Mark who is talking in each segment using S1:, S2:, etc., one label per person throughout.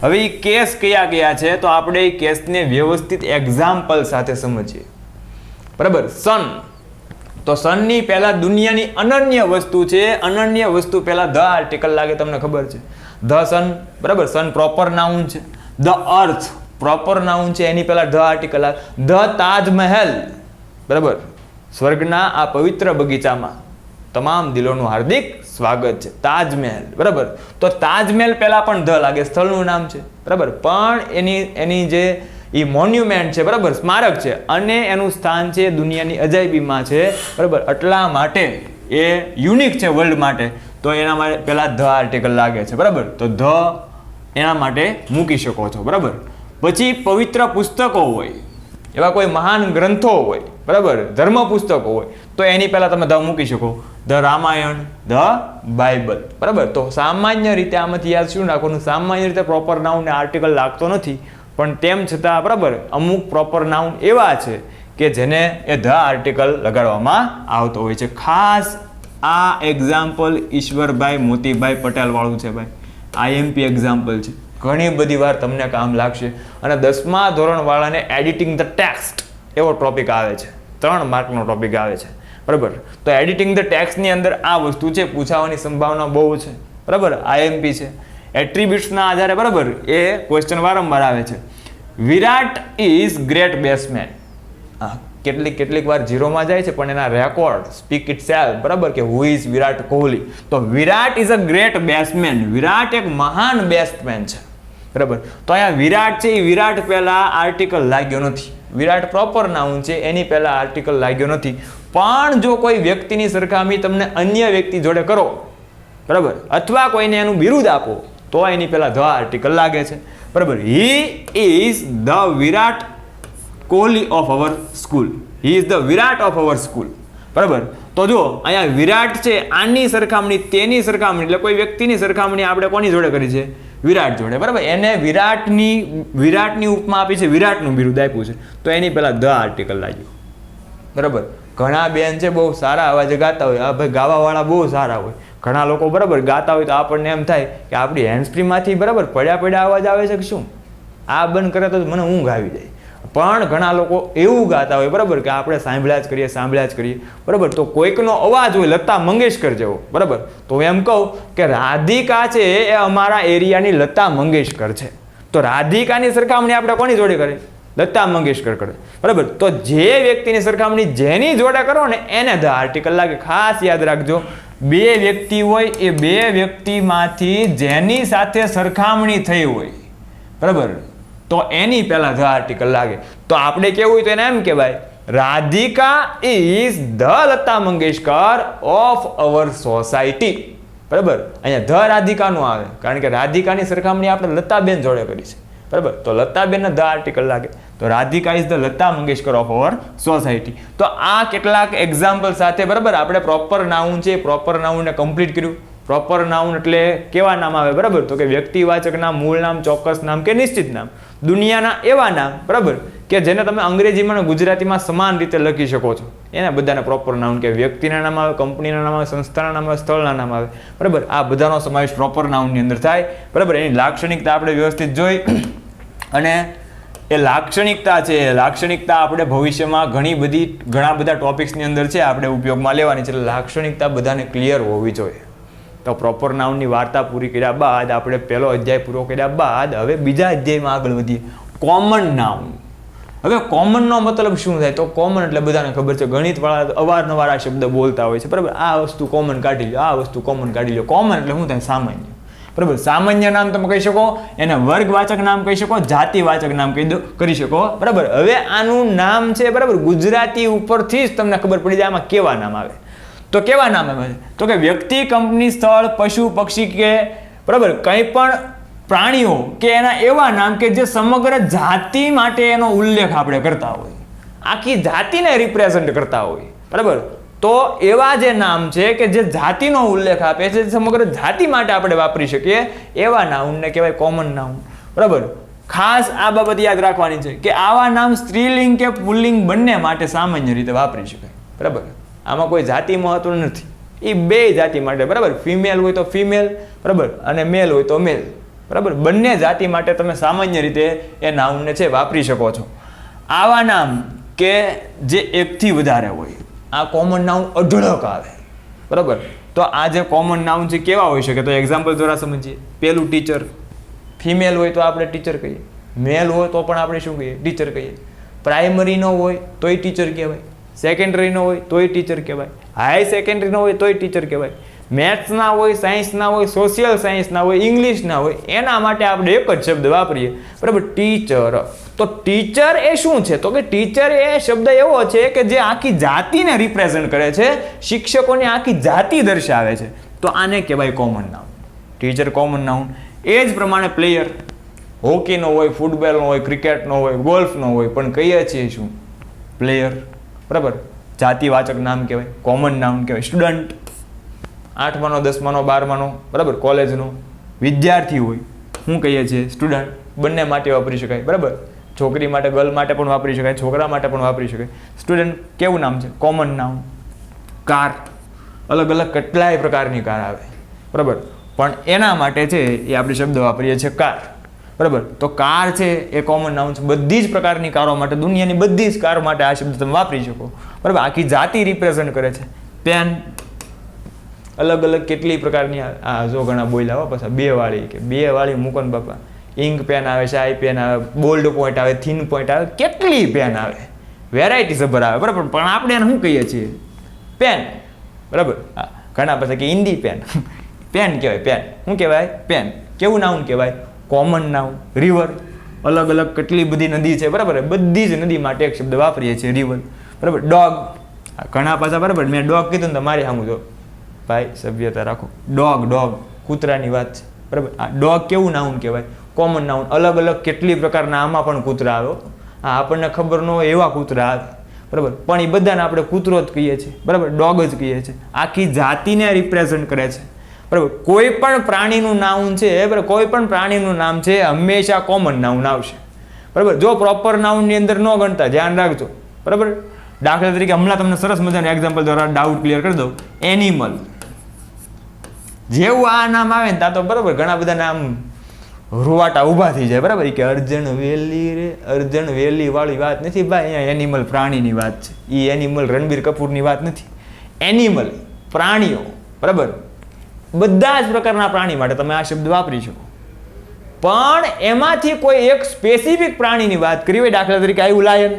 S1: હવે એ કેસ કયા કયા છે તો આપણે એ કેસને વ્યવસ્થિત એક્ઝામ્પલ સાથે સમજીએ. બરાબર. સન, તો સનની પહેલા દુનિયાની અનન્ય વસ્તુ છે. અનન્ય વસ્તુ પહેલા ધ આર્ટિકલ લાગે, તમને ખબર છે. ધ સન, બરાબર. સન પ્રોપર નાઉન છે. ધ અર્થ પ્રોપર નાઉન છે, એની પહેલા ધ આર્ટિકલ લાગે. ધ તાજમહેલ, બરાબર. સ્વર્ગના આ પવિત્ર બગીચામાં તમામ દિલોનું હાર્દિક સ્વાગત છે. તાજમહેલ, બરાબર. તો તાજમહેલ પહેલા પણ ધ લાગે, સ્થળનું નામ છે, બરાબર. પણ એની જે એ મોન્યુમેન્ટ છે, બરાબર, સ્મારક છે, અને એનું સ્થાન છે દુનિયાની અજાયબીમાં છે, બરાબર. એટલા માટે એ યુનિક છે વર્લ્ડ માટે, તો એના માટે પહેલા ધ આર્ટિકલ લાગે છે, બરાબર. તો ધ એના માટે મૂકી શકો છો, બરાબર. પછી પવિત્ર પુસ્તકો હોય, એવા કોઈ મહાન ગ્રંથો હોય, બરાબર, ધર્મ પુસ્તકો હોય, તો એની પહેલા તમે ધ મૂકી શકો. ધ રામાયણ, ધ બાઇબલ, બરાબર. તો સામાન્ય રીતે આમાંથી યાદ શું નાખવાનું, સામાન્ય રીતે પ્રોપર નાઉન ને આર્ટિકલ લાગતો નથી, પણ તેમ છતાં, બરાબર, અમુક પ્રોપર નાઉન એવા છે કે જેને એ ધ આર્ટિકલ લગાડવામાં આવતો હોય છે. ખાસ આ એક્ઝામ્પલ ઈશ્વરભાઈ મોતીભાઈ પટેલ વાળું છે ભાઈ, આઈએમપી એક્ઝામ્પલ છે. ઘણી બધી વાર તમને કામ લાગશે. અને 10મા ધોરણવાળાને એડિટિંગ ધ ટેક્સ્ટ એવો ટોપિક આવે છે, 3 માર્કનો ટોપિક આવે છે, બરાબર. તો એડિટિંગ ધ ટેક્સ્ટની અંદર આ વસ્તુ છે, પૂછાવાની સંભાવના બહુ છે, બરાબર. આઈએમપી છે. એટ્રીબ્યુટ્સના આધારે, બરાબર, એ ક્વેશ્ચન વારંવાર આવે છે. વિરાટ ઇઝ ગ્રેટ બેટ્સમેન. કેટલીક વાર ઝીરોમાં જાય છે, પણ એના રેકોર્ડ સ્પીક ઇટ સેલ્ફ, બરાબર, કે હુ ઇઝ વિરાટ કોહલી. તો વિરાટ ઇઝ અ ગ્રેટ બેટ્સમેન. વિરાટ એક મહાન બેટ્સમેન છે, બરાબર. તો અહીંયા વિરાટ છે, એ વિરાટ પહેલા આર્ટિકલ લાગ્યો નથી. વિરાટ પ્રોપર નાઉન છે, એની પહેલા આર્ટિકલ લાગ્યો નથી. પણ જો કોઈ વ્યક્તિની સરખામણી તમને અન્ય વ્યક્તિ જોડે કરો, બરાબર, અથવા કોઈને એનું બિરુદ આપો, તો એની પહેલા ધ આર્ટિકલ લાગે છે, બરાબર. He is the Virat Kohli of our school. He is the Virat of our school, બરાબર. તો જો અહીંયા વિરાટ છે, આની સરખામણી તેની સરખામણી, એટલે કોઈ વ્યક્તિની સરખામણી આપણે કોની જોડે કરી છે, વિરાટ જોડે, બરાબર. એને વિરાટની ઉપમા આપી છે, વિરાટનું બિરુદ આપ્યું છે, તો એની પહેલા ધ આર્ટિકલ લાગ્યું, બરાબર. ઘણા બેન છે બહુ સારા અવાજે ગાતા હોય, આ ભાઈ ગાવાવાળા બહુ સારા હોય. ઘણા લોકો, બરાબર, ગાતા હોય તો આપણને એમ થાય કે આપણી હેન્ડસ્ફ્રીમાંથી, બરાબર, પડ્યા અવાજ આવે છે કે શું, આ બંધ કરે તો મને ઊંઘ આવી જાય. પણ ઘણા લોકો એવું ગાતા હોય, બરાબર, કે આપણે સાંભળ્યા જ કરીએ, બરાબર. તો કોઈકનો અવાજ હોય લતા મંગેશકર જેવો, બરાબર, તો હું એમ કહું કે રાધિકા છે એ અમારા એરિયાની લતા મંગેશકર છે. તો રાધિકાની સરખામણી આપણે કોની જોડે કરીએ, લતા મંગેશકર કરે, બરાબર. તો જે વ્યક્તિની સરખામણી જેની જોડે કરો ને એને ધ આર્ટિકલ લાગે. ખાસ યાદ રાખજો, 2 વ્યક્તિ હોય, એ 2 વ્યક્તિમાંથી જેની સાથે સરખામણી થઈ હોય, બરાબર, તો એની પહેલા ધ આર્ટિકલ લાગે. તો આપણે કેવું હોય તો એને એમ કહેવાય, Radhika is the Lata Mangeshkar of our society, બરાબર. અહીંયા ધ રાધિકાનું આવે, કારણ કે રાધિકાની સરખામણી આપણે લતાબેન જોડે કરી છે, બરાબર. તો લતાબેનને ધ આર્ટિકલ લાગે. તો Radhika is the Lata Mangeshkar of our society. તો આ કેટલાક એક્ઝામ્પલ સાથે, બરાબર, આપણે પ્રોપર નાઉન છે, પ્રોપર નાઉનને કમ્પ્લીટ કર્યું. પ્રોપર નાઉન એટલે કેવા નામ આવે, બરાબર, તો કે વ્યક્તિવાચક નામ, મૂળ નામ, ચોક્કસ નામ કે નિશ્ચિત નામ, દુનિયાના એવા નામ, બરાબર, કે જેને તમે અંગ્રેજીમાં અને ગુજરાતીમાં સમાન રીતે લખી શકો છો, એને બધાને પ્રોપર નાઉન કે. વ્યક્તિના નામ આવે, કંપનીના નામ આવે, સંસ્થાના નામ આવે, સ્થળના નામ આવે, બરાબર. આ બધાનો સમાવેશ પ્રોપર નાઉનની અંદર થાય, બરાબર. એની લાક્ષણિકતા આપણે વ્યવસ્થિત જોઈ, અને એ લાક્ષણિકતા છે, લાક્ષણિકતા આપણે ભવિષ્યમાં ઘણા બધા ટોપિક્સની અંદર છે, આપણે ઉપયોગમાં લેવાની છે. એટલે લાક્ષણિકતા બધાને ક્લિયર હોવી જોઈએ. તો પ્રોપર નાઉનની વાર્તા પૂરી કર્યા બાદ, આપણે પહેલો અધ્યાય પૂરો કર્યા બાદ હવે બીજા અધ્યાયમાં આગળ વધીએ. Common noun. હવે કોમનનો મતલબ શું થાય, તો કોમન એટલે બધાને ખબર છે, ગણિતવાળા અવારનવાર આ શબ્દ બોલતા હોય છે, બરાબર. આ વસ્તુ કોમન કાઢી લો, આ વસ્તુ કોમન કાઢી લો. કોમન એટલે શું થાય, સામાન્ય, બરાબર. સામાન્ય નામ તમે કહી શકો, એને વર્ગવાચક નામ કહી શકો, જાતિવાચક નામ કરી શકો, બરાબર. હવે આનું નામ છે, બરાબર, ગુજરાતી ઉપરથી જ તમને ખબર પડી જાય આમાં કેવા નામ આવે. તો કેવા નામ આવે છે, તો કે વ્યક્તિ, કંપની, સ્થળ, પશુ, પક્ષી કે, બરાબર, કંઈ પણ પ્રાણીઓ કે એના એવા નામ કે જે સમગ્ર જાતિ માટે એનો ઉલ્લેખ આપણે કરતા હોય, આખી જાતિને રિપ્રેઝન્ટ કરતા હોય, બરાબર. તો એવા જે નામ છે કે જે જાતિનો ઉલ્લેખ આપે છે, સમગ્ર જાતિ માટે આપણે વાપરી શકીએ, એવા નાઉનને કહેવાય કોમન નાઉન, બરાબર. ખાસ આ બાબત યાદ રાખવાની છે કે આવા નામ સ્ત્રીલિંગ કે પુલ્લિંગ બંને માટે સામાન્ય રીતે વાપરી શકાય, બરાબર. આમાં કોઈ જાતિ મહત્વ નથી, એ બે જાતિ માટે, બરાબર. ફિમેલ હોય તો ફિમેલ, બરાબર, અને મેલ હોય તો મેલ, બરાબર, બંને જાતિ માટે તમે સામાન્ય રીતે એ નાઉનને છે વાપરી શકો છો. આવા નામ કે જે એકથી વધારે હોય, આ કોમન નાઉન અઢળક આવે, બરાબર. તો આ જે કોમન નાઉન છે કેવા હોઈ શકે, તો એક્ઝામ્પલ દ્વારા સમજીએ. પેલું ટીચર, ફિમેલ હોય તો આપણે ટીચર કહીએ, મેલ હોય તો પણ આપણે શું કહીએ, ટીચર કહીએ. પ્રાઇમરી નો હોય તોય ટીચર કહેવાય, સેકન્ડરી નો હોય તોય ટીચર કહેવાય, હાઈ સેકન્ડરી નો હોય તોય ટીચર કહેવાય. મેથ્સના હોય, સાયન્સના હોય, સોશિયલ સાયન્સના હોય, ઇંગ્લિશના હોય, એના માટે આપણે એક જ શબ્દ વાપરીએ, બરાબર, ટીચર. તો ટીચર એ શું છે, તો કે ટીચર એ શબ્દ એવો છે કે જે આખી જાતિને રિપ્રેઝન્ટ કરે છે, શિક્ષકોની આખી જાતિ દર્શાવે છે, તો આને કહેવાય common noun. Teacher common noun. એ જ પ્રમાણે પ્લેયર, હોકીનો હોય, ફૂટબોલનો હોય, ક્રિકેટનો હોય, ગોલ્ફનો હોય, પણ કહીએ છીએ શું, પ્લેયર, બરાબર, જાતિવાચક નામ કહેવાય, કોમન નાઉન કહેવાય. સ્ટુડન્ટ, 8માનો 10માનો 12માનો, બરાબર, કોલેજનો વિદ્યાર્થી હોય, શું કહીએ છીએ, સ્ટુડન્ટ. બંને માટે વાપરી શકાય, બરાબર. છોકરી માટે, ગર્લ માટે પણ વાપરી શકાય, છોકરા માટે પણ વાપરી શકાય. સ્ટુડન્ટ કેવું નામ છે, કોમન નાઉન. કાર, અલગ અલગ કેટલાય પ્રકારની કાર આવે, બરાબર, પણ એના માટે છે એ આપણે શબ્દ વાપરીએ છીએ કાર, બરાબર. તો કાર છે એ કોમન નાઉન છે. બધી જ પ્રકારની કારો માટે, દુનિયાની બધી જ કાર માટે આ શબ્દ તમે વાપરી શકો, બરાબર. આખી જાતિ રિપ્રેઝન્ટ કરે છે. પેન, અલગ અલગ કેટલી પ્રકારની, આ જો ઘણા બોલ્યા હો પાછા, 2 વાળી કે 2 વાળી મૂકો ને બાપા. ઇંક પેન આવે, શાઈ પેન આવે, બોલ્ડ પોઈન્ટ આવે, થીન પોઈન્ટ આવે, કેટલી પેન આવે, વેરાયટી સભર આવે, બરાબર. પણ આપણે એને શું કહીએ છીએ, પેન, બરાબર. ઘણા પાસે કે હિન્દી પેન, પેન કહેવાય, પેન શું કહેવાય, પેન. કેવું નાઉન કહેવાય, કોમન નાઉન. રિવર, અલગ અલગ કેટલી બધી નદી છે, બરાબર, બધી જ નદી માટે એક શબ્દ વાપરીએ છીએ, રિવર, બરાબર. ડોગ, ઘણા પાછા, બરાબર, મેં ડોગ કીધું ને તમારી સામું જો ભાઈ સભ્યતા રાખો. ડોગ, ડોગ કૂતરાની વાત છે, બરાબર. આ ડોગ કેવું નાઉન કહેવાય, કોમન નાઉન. અલગ અલગ કેટલી પ્રકારના આમાં પણ કૂતરા આવે, હા, આપણને ખબર ન હોય એવા કૂતરા આવે, બરાબર, પણ એ બધાને આપણે કૂતરો જ કહીએ છીએ, બરાબર, ડોગ જ કહીએ છીએ. આખી જાતિને રિપ્રેઝન્ટ કરે છે, બરાબર. કોઈ પણ પ્રાણીનું નાઉન છે, બરાબર, કોઈ પણ પ્રાણીનું નામ છે હંમેશા કોમન નાઉન આવશે, બરાબર. જો પ્રોપર નાઉનની અંદર ન ગણતા, ધ્યાન રાખજો, બરાબર. દાખલા તરીકે હમણાં તમને સરસ મજાનું એક્ઝામ્પલ દ્વારા ડાઉટ ક્લિયર કરી દઉં. એનિમલ, જેવું આ નામ આવે ને ત્યાં તો બરાબર ઘણા બધા નામ રૂવાટા ઊભા થઈ જાય, બરાબર. કે અર્જણ વેલી રે, અર્જણ વેલી વાળી વાત નથી ભાઈ, અહીંયા એનિમલ પ્રાણીની વાત છે. એ એનિમલ રણબીર કપૂરની વાત નથી. એનિમલ પ્રાણીઓ, બરાબર, બધા જ પ્રકારના પ્રાણી માટે તમે આ શબ્દ વાપરી શકો. પણ એમાંથી કોઈ એક સ્પેસિફિક પ્રાણીની વાત કરી હોય, દાખલા તરીકે આવ્યું લાયન,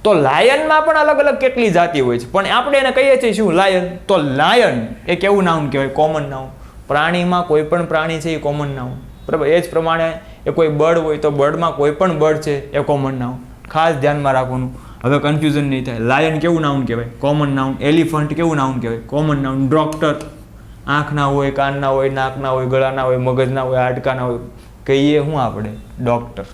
S1: તો લાયનમાં પણ અલગ અલગ કેટલી જાતિ હોય છે, પણ આપણે એને કહીએ છીએ શું, લાયન. તો લાયન એ કેવું નાઉન કહેવાય, કોમન નાઉન. પ્રાણીમાં કોઈ પણ પ્રાણી છે એ કોમન નાઉન, બરાબર. એ જ પ્રમાણે એ કોઈ બર્ડ હોય તો બર્ડમાં કોઈ પણ બર્ડ છે એ કોમન નાઉન. ખાસ ધ્યાનમાં રાખવાનું, હવે કન્ફ્યુઝન નહીં થાય. લાયન કેવું નાઉન કહેવાય, કોમન નાઉન. એલિફન્ટ કેવું નાઉન કહેવાય, કોમન નાઉન. ડોક્ટર, આંખના હોય, કાનના હોય, નાકના હોય, ગળાના હોય, મગજના હોય, હાડકાના હોય, કહીએ શું આપણે, ડોક્ટર.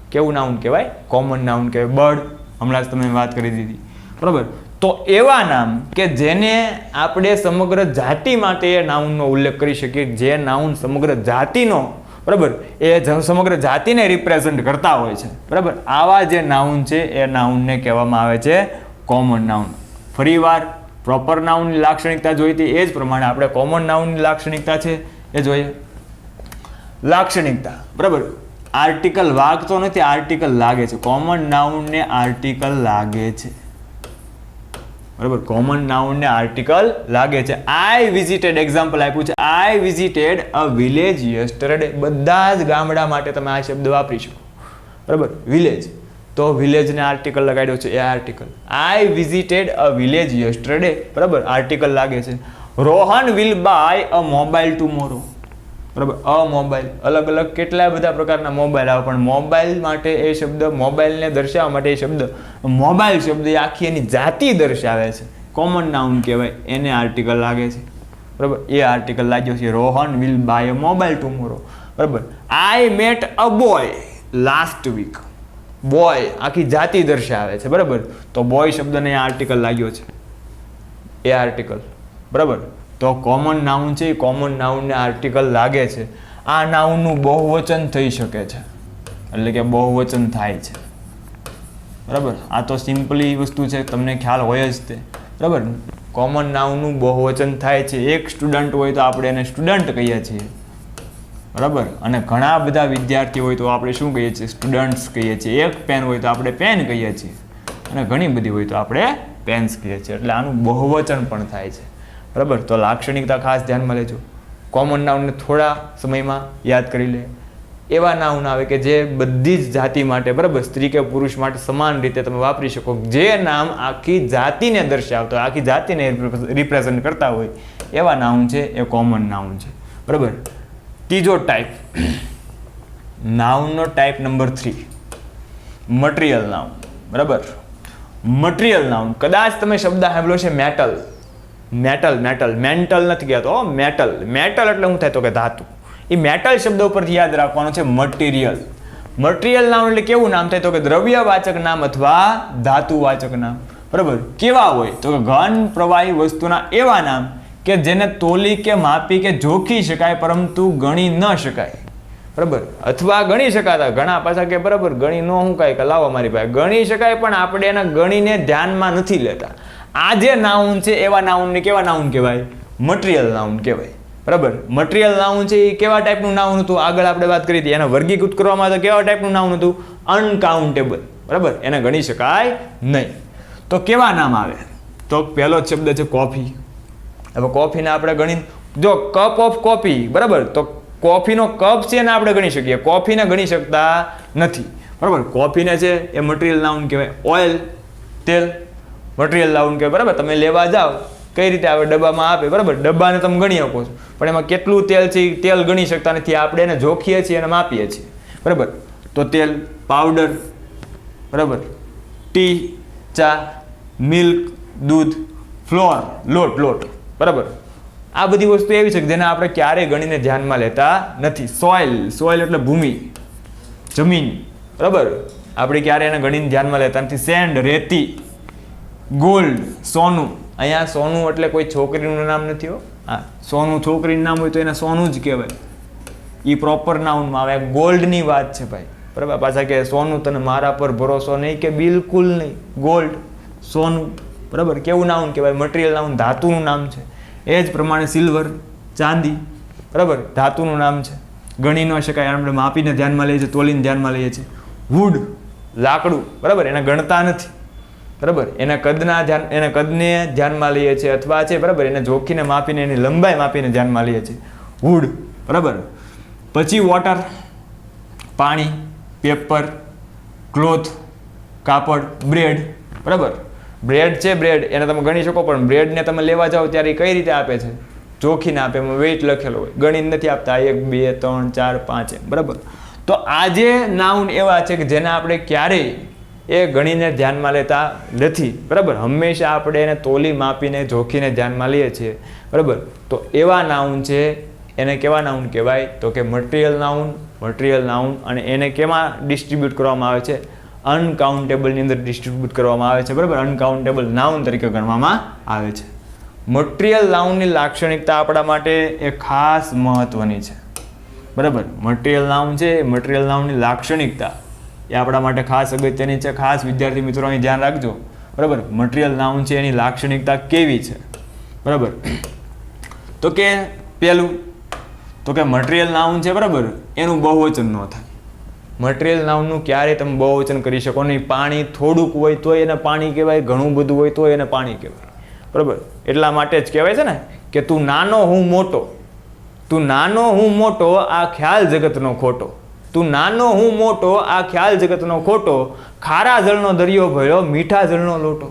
S1: કેવું નાઉન કહેવાય, કોમન નાઉન કહેવાય. બર્ડ, હમણાં જ તમે વાત કરી દીધી, બરાબર. તો એવા નામ કે જેને આપણે સમગ્ર જાતિ માટે એ નાઉનનો ઉલ્લેખ કરી શકીએ, જે નાઉન સમગ્ર જાતિનો, બરાબર, એ સમગ્ર જાતિને રિપ્રેઝન્ટ કરતા હોય છે, બરાબર. આવા જે નાઉન છે એ નાઉનને કહેવામાં આવે છે કોમન નાઉન. ફરીવાર પ્રોપર નાઉનની લાક્ષણિકતા જોઈ હતી, એ જ પ્રમાણે આપણે કોમન નાઉનની લાક્ષણિકતા છે એ જોઈએ. લાક્ષણિકતા, બરાબર. આર્ટિકલ વાગતો નથી, આર્ટિકલ લાગે છે. કોમન નાઉનને આર્ટિકલ લાગે છે, બરાબર. કોમન નાઉનને આર્ટિકલ લાગે છે. આઈ વિઝિટેડ, એક્ઝામ્પલ આપ્યું છે, આઈ વિઝિટેડ અ વિલેજ યસ્ટરડે. બધા જ ગામડા માટે તમે આ શબ્દ વાપરી શકો, બરાબર. વિલેજ, તો વિલેજને આર્ટિકલ લગાડ્યો છે, a article. I visited a village yesterday, બરાબર, આર્ટિકલ લાગે છે. Rohan will buy a mobile tomorrow, બરાબર. અ મોબાઈલ, અલગ અલગ કેટલા બધા પ્રકારના મોબાઈલ આવે, પણ મોબાઈલ માટે એ શબ્દ, મોબાઈલને દર્શાવવા માટે એ શબ્દ, મોબાઈલ શબ્દ એ આખી એની જાતિ દર્શાવે છે, કોમન નાઉન કહેવાય, એને આર્ટિકલ લાગે છે, બરાબર. એ આર્ટિકલ લાગ્યો છે. Rohan will buy a mobile tomorrow, બરાબર. I met a boy last week. Boy આખી જાતિ દર્શાવે છે, બરાબર. તો બોય શબ્દને આર્ટિકલ લાગ્યો છે, એ આર્ટિકલ, બરાબર. તો કોમન નાઉન છે, એ કોમન નાઉનને આર્ટિકલ લાગે છે. આ નાઉનનું બહુવચન થઈ શકે છે, એટલે કે બહુવચન થાય છે, બરાબર. આ તો સિમ્પલી વસ્તુ છે, તમને ખ્યાલ હોય જ તે, બરાબર. કોમન નાઉનનું બહુવચન થાય છે. એક સ્ટુડન્ટ હોય તો આપણે એને સ્ટુડન્ટ કહીએ છીએ, બરાબર. અને ઘણા બધા વિદ્યાર્થીઓ હોય તો આપણે શું કહીએ છીએ? સ્ટુડન્ટ્સ કહીએ છીએ. એક પેન હોય તો આપણે પેન કહીએ છીએ અને ઘણી બધી હોય તો આપણે પેન્સ કહીએ છીએ. એટલે આનું બહુવચન પણ થાય છે. બરાબર. તો લાક્ષણિકતા ખાસ ધ્યાનમાં લેજો. કોમન નાઉનને થોડા સમયમાં યાદ કરી લે. એવા નાઉન આવે કે જે બધી જ જાતિ માટે, બરાબર, સ્ત્રી કે પુરુષ માટે સમાન રીતે તમે વાપરી શકો. જે નામ આખી જાતિને દર્શાવતો હોય, આખી જાતિને રિપ્રેઝન્ટ કરતા હોય એવા નાઉન છે એ કોમન નાઉન છે. બરાબર. ત્રીજો ટાઈપ, નાઉનનો ટાઈપ નંબર 3, મટીરિયલ નાઉન. બરાબર. મટીરિયલ નાઉન, કદાચ તમે શબ્દ સાંભળ્યો છે મેટલ. મેટલ મેન્ટલ નથી કહેતો, મેટલ. મેટલ એટલે શું થાય તો કે ધાતુ. એ મેટલ શબ્દ ઉપરથી યાદ રાખવાનું છે મટીરિયલ. મટીરિયલ નામ એટલે કેવું નામ થાય તો કે દ્રવ્યવાચક નામ અથવા ધાતુવાચક નામ. બરાબર. કેવા હોય તો કે ઘન પ્રવાહી વસ્તુના એવા નામ કે જેને તોલી કે માપી કે જોખી શકાય પરંતુ ગણી ન શકાય. બરાબર. અથવા ગણી શકાતા. ઘણા પાછા કે બરાબર ગણી ન શું કાંઈ કે લાવો મારી પાસે ગણી શકાય પણ આપણે એના ગણીને ધ્યાનમાં નથી લેતા. આ જે નાઉન છે એવા નાઉનને કેવા નાઉન કહેવાય? મટીરિયલ નાઉન કહેવાય. બરાબર. મટીરિયલ નાઉન છે એ કેવા ટાઈપનું નાઉન હતું? આગળ આપણે વાત કરી હતી. એને વર્ગીકૃત કરવામાં તો કેવા ટાઈપનું નાઉન હતું? અનકાઉન્ટેબલ. બરાબર. એને ગણી શકાય નહીં. તો કેવા નામ આવે? તો પહેલો જ શબ્દ છે કોફી. હવે કોફીને આપણે ગણી, જો કપ ઓફ કોફી, બરાબર, તો કોફીનો કપ છે એને આપણે ગણી શકીએ, કોફીને ગણી શકતા નથી. બરાબર. કોફીને છે એ મટીરિયલ નાઉન કહેવાય. ઓઇલ, તેલ, મટીરિયલ નાઉન કહેવાય. બરાબર. તમે લેવા જાઓ કઈ રીતે આવે? ડબ્બામાં આપે. બરાબર. ડબ્બાને તમે ગણી શકો છો પણ એમાં કેટલું તેલ છે તેલ ગણી શકતા નથી. આપણે એને જોખીએ છીએ અને માપીએ છીએ. બરાબર. તો તેલ, પાવડર, બરાબર, ટી, ચા, મિલ્ક, દૂધ, ફ્લોર, લોટ. બરાબર. આ બધી વસ્તુ એવી છે કે જેને આપણે ક્યારેય ગણીને ધ્યાનમાં લેતા નથી. સોઇલ એટલે ભૂમિ, જમીન. બરાબર. આપણે ક્યારેય એને ગણીને ધ્યાનમાં લેતા નથી. સેન્ડ, રેતી, ગોલ્ડ, સોનું. અહીંયા સોનું એટલે કોઈ છોકરીનું નામ નથી હો. હા, સોનું છોકરીનું નામ હોય તો એને સોનું જ કહેવાય. એ પ્રોપર નાઉનમાં આવે. ગોલ્ડની વાત છે ભાઈ. બરાબર. પાછા કે સોનું તને મારા પર ભરોસો નહીં કે બિલકુલ નહીં. ગોલ્ડ, સોનું. બરાબર. કેવું નાઉન કહેવાય? મટીરિયલ નાઉન, ધાતુનું નામ છે. એ જ પ્રમાણે સિલ્વર, ચાંદી, બરાબર, ધાતુનું નામ છે. ગણી ન શકાય, આપણે માપીને ધ્યાનમાં લઈએ છીએ, તોલીને ધ્યાનમાં લઈએ છીએ. વુડ, લાકડું. બરાબર. એને ગણતા નથી. બરાબર. એના કદને ધ્યાનમાં લઈએ છીએ અથવા છે, બરાબર, એને જોખીને માપીને એની લંબાઈ માપીને ધ્યાનમાં લઈએ છીએ. વુડ. બરાબર. પછી વોટર, પાણી, પેપર, ક્લોથ, કાપડ, બ્રેડ. બરાબર. બ્રેડ છે, બ્રેડ એને તમે ગણી શકો પણ બ્રેડને તમે લેવા જાઓ ત્યારે કઈ રીતે આપે છે? જોખીને આપે. એમાં વેઇટ લખેલો હોય. ગણીને નથી આપતા. 1 2 3 4 5 એમ. બરાબર. તો આ જે નાઉન એવા છે કે જેને આપણે ક્યારેય એ ગણીને ધ્યાનમાં લેતા નથી. બરાબર. હંમેશા આપણે એને તોલી માપીને જોખીને ધ્યાનમાં લઈએ છીએ. બરાબર. તો એવા નાઉન છે એને કેવા નાઉન કહેવાય તો કે મટીરિયલ નાઉન. અને એને કેમાં ડિસ્ટ્રીબ્યુટ કરવામાં આવે છે? અનકાઉન્ટેબલની અંદર ડિસ્ટ્રીબ્યુટ કરવામાં આવે છે. બરાબર. અનકાઉન્ટેબલ નાઉન તરીકે ગણવામાં આવે છે. મટીરિયલ નાઉનની લાક્ષણિકતા આપણા માટે એ ખાસ મહત્વની છે. બરાબર. મટીરિયલ નાઉન છે, મટીરિયલ નાઉનની લાક્ષણિકતા એ આપણા માટે ખાસ અગત્યની છે. ખાસ વિદ્યાર્થી મિત્રો અહીં ધ્યાન રાખજો. બરાબર. મટીરિયલ નાઉન છે એની લાક્ષણિકતા કેવી છે? બરાબર. તો કે પહેલું તો કે મટીરિયલ નાઉન છે, બરાબર, એનું બહુવચન ન થાય. મટીરિયલ નાઉનનું ક્યારેય તમે બહુવચન કરી શકો નહીં. પાણી થોડુંક હોય તો એને પાણી કહેવાય, ઘણું બધું હોય તો એને પાણી કહેવાય. બરાબર. એટલા માટે જ કહેવાય છે ને કે તું નાનો હું મોટો, તું નાનો હું મોટો આ ખ્યાલ જગતનો ખોટો. તું નાનો હું મોટો આ ખ્યાલ જગતનો ખોટો, ખારા જળનો દરિયો ભર્યો મીઠા જળનો લોટો,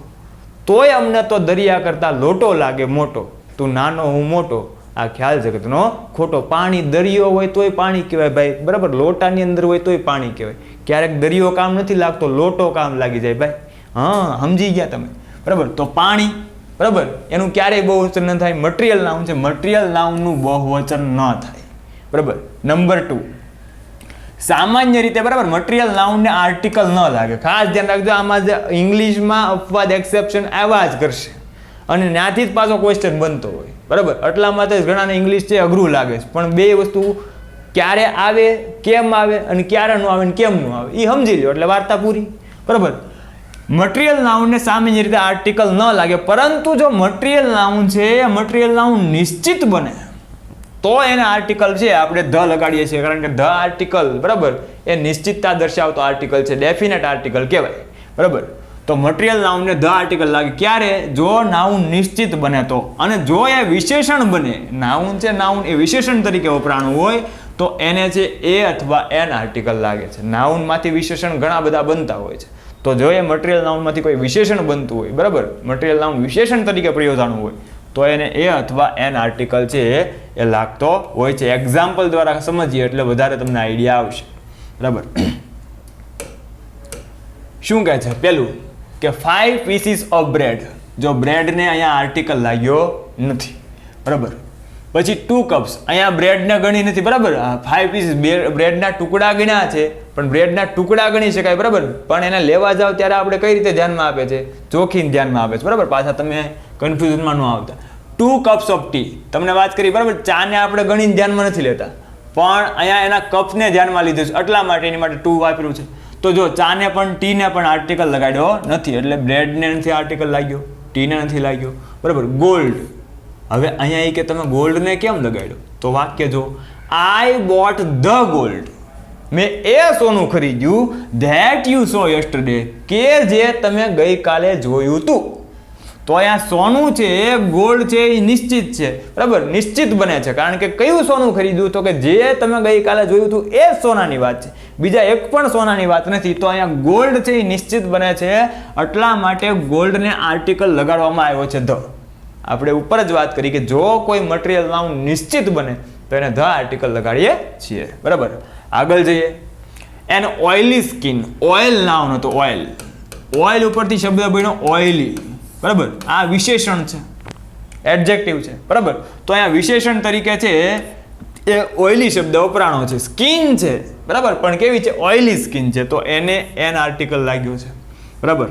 S1: તોય અમને તો દરિયા કરતા લોટો લાગે મોટો. તું નાનો હું મોટો આ ખ્યાલ જગતનો ખોટો. પાણી, દરિયો હોય તોય પાણી કહેવાય ભાઈ. બરાબર. લોટાની અંદર હોય તોય પાણી કહેવાય. ક્યારેક દરિયો કામ નથી લાગતો, લોટો કામ લાગી જાય ભાઈ. હા, સમજી ગયા તમે. બરાબર. તો પાણી, બરાબર, એનું ક્યારેય બહુવચન ન થાય. મટીરિયલ નાઉન છે, મટીરિયલ નાઉનનું બહુવચન ન થાય. બરાબર. નંબર 2, સામાન્ય રીતે, બરાબર, મટીરિયલ નાઉનને આર્ટિકલ ન લાગે. ખાસ ધ્યાન રાખજો. આમાં જે ઇંગ્લિશમાં અપવાદ, એક્સેપ્શન આવ્યા જ કરશે અને ત્યાંથી જ પાછો ક્વેશ્ચન બનતો હોય. બરાબર. એટલા માટે ઘણાને ઇંગ્લિશ છે અઘરું લાગે છે. પણ બે વસ્તુ ક્યારે આવે, કેમ આવે અને ક્યારે ન આવે ને કેમ ન આવે એ સમજી લો એટલે વાર્તા પૂરી. બરાબર. મટીરિયલ નાઉનને સામાન્ય રીતે આર્ટિકલ ન લાગે, પરંતુ જો મટીરિયલ નાઉન છે એ મટીરિયલ નાઉન નિશ્ચિત બને તો એને આર્ટિકલ છે આપણે ધ લગાડીએ છીએ, કારણ કે ધ આર્ટિકલ બરાબર એ નિશ્ચિતતા દર્શાવતો આર્ટિકલ છે, ડેફિનેટ આર્ટિકલ કહેવાય બરાબર. તો મટીરિયલ નાઉનને ધ આર્ટિકલ લાગે ક્યારે? જો નાઉન નિશ્ચિત બને તો, અને જો એ વિશેષણ બને, નાઉન છે નાઉન એ વિશેષણ તરીકે વપરાણું હોય તો એને છે એ અથવા એન આર્ટિકલ લાગે છે. નાઉનમાંથી વિશેષણ ઘણા બધા બનતા હોય છે, તો જો એ મટીરિયલ નાઉનમાંથી કોઈ વિશેષણ બનતું હોય બરાબર, મટીરિયલ નાઉન વિશેષણ તરીકે પ્રયોજાનું હોય તો એને એ અથવા એન આર્ટિકલ છે એ લાગતો હોય છે. એક્ઝામ્પલ દ્વારા સમજીએ એટલે વધારે તમને આઈડિયા આવશે બરાબર. શું કહે છે પેલું કે 5 પીસીસ ઓફ બ્રેડ, જો બ્રેડને અહીંયા આર્ટિકલ લાગ્યો નથી બરાબર. પછી 2 કપ્સ, અહીંયા બ્રેડને ગણી નથી બરાબર, 5 પીસીસ બ્રેડના ટુકડા ગણ્યા છે પણ બ્રેડના ટુકડા ગણી શકાય બરાબર, પણ એને લેવા જાવ ત્યારે આપણે કઈ રીતે ધ્યાનમાં આપે છે? ચોખીને ધ્યાનમાં આપે છે બરાબર. પાછા તમે કન્ફ્યુઝનમાં ન આવતા. 2 કપ્સ ઓફ ટી, તમને વાત કરી બરાબર, ચાને આપણે ગણીને ધ્યાનમાં નથી લેતા પણ અહીંયા એના કપને ધ્યાનમાં લીધું છે એટલા માટે એની માટે 2 વાપર્યું છે. તો જો ચાને પણ ટીને પણ આર્ટિકલ લગાડ્યો નથી એટલે બ્રેડને નથી આર્ટિકલ લાગ્યો, ટીને નથી લાગ્યો બરાબર. ગોલ્ડ, હવે અહીંયા કે તમે ગોલ્ડને કેમ લગાડ્યો? તો વાક્ય જો આઈ બોટ ધ ગોલ્ડ, મેં એ સોનું ખરીદ્યું ધેટ યુ સો યસ્ટરડે, કે જે તમે ગઈકાલે જોયું હતું. તો અહીંયા સોનું છે ગોલ્ડ છે એ નિશ્ચિત છે બરાબર, નિશ્ચિત બને છે કારણ કે કયું સોનું ખરીદ્યું? તો કે જે તમે ગઈકાલે જોયું હતું એ સોનાની વાત છે, બીજા એક પણ સોનાની વાત નથી. તો અહીંયા ગોલ્ડ છે એ નિશ્ચિત બને છે એટલા માટે ગોલ્ડને આર્ટિકલ લગાડવામાં આવ્યો છે ધ. આપણે ઉપર જ વાત કરી કે જો કોઈ મટીરિયલ નાઉન નિશ્ચિત બને તો એને ધ આર્ટિકલ લગાડીએ છીએ બરાબર. આગળ જઈએ. An oily skin, oil noun હતો ઓઇલ, ઓઇલ ઉપરથી શબ્દ બન્યો ઓઇલી બરાબર. આ વિશેષણ છે, એડજેક્ટિવ છે બરાબર. તો અહીંયા વિશેષણ તરીકે છે એ ઓઇલી શબ્દ વપરાણો છે. સ્કિન છે બરાબર પણ કેવી છે? ઓઇલી સ્કિન છે, તો એને એન આર્ટિકલ લાગ્યો છે બરાબર.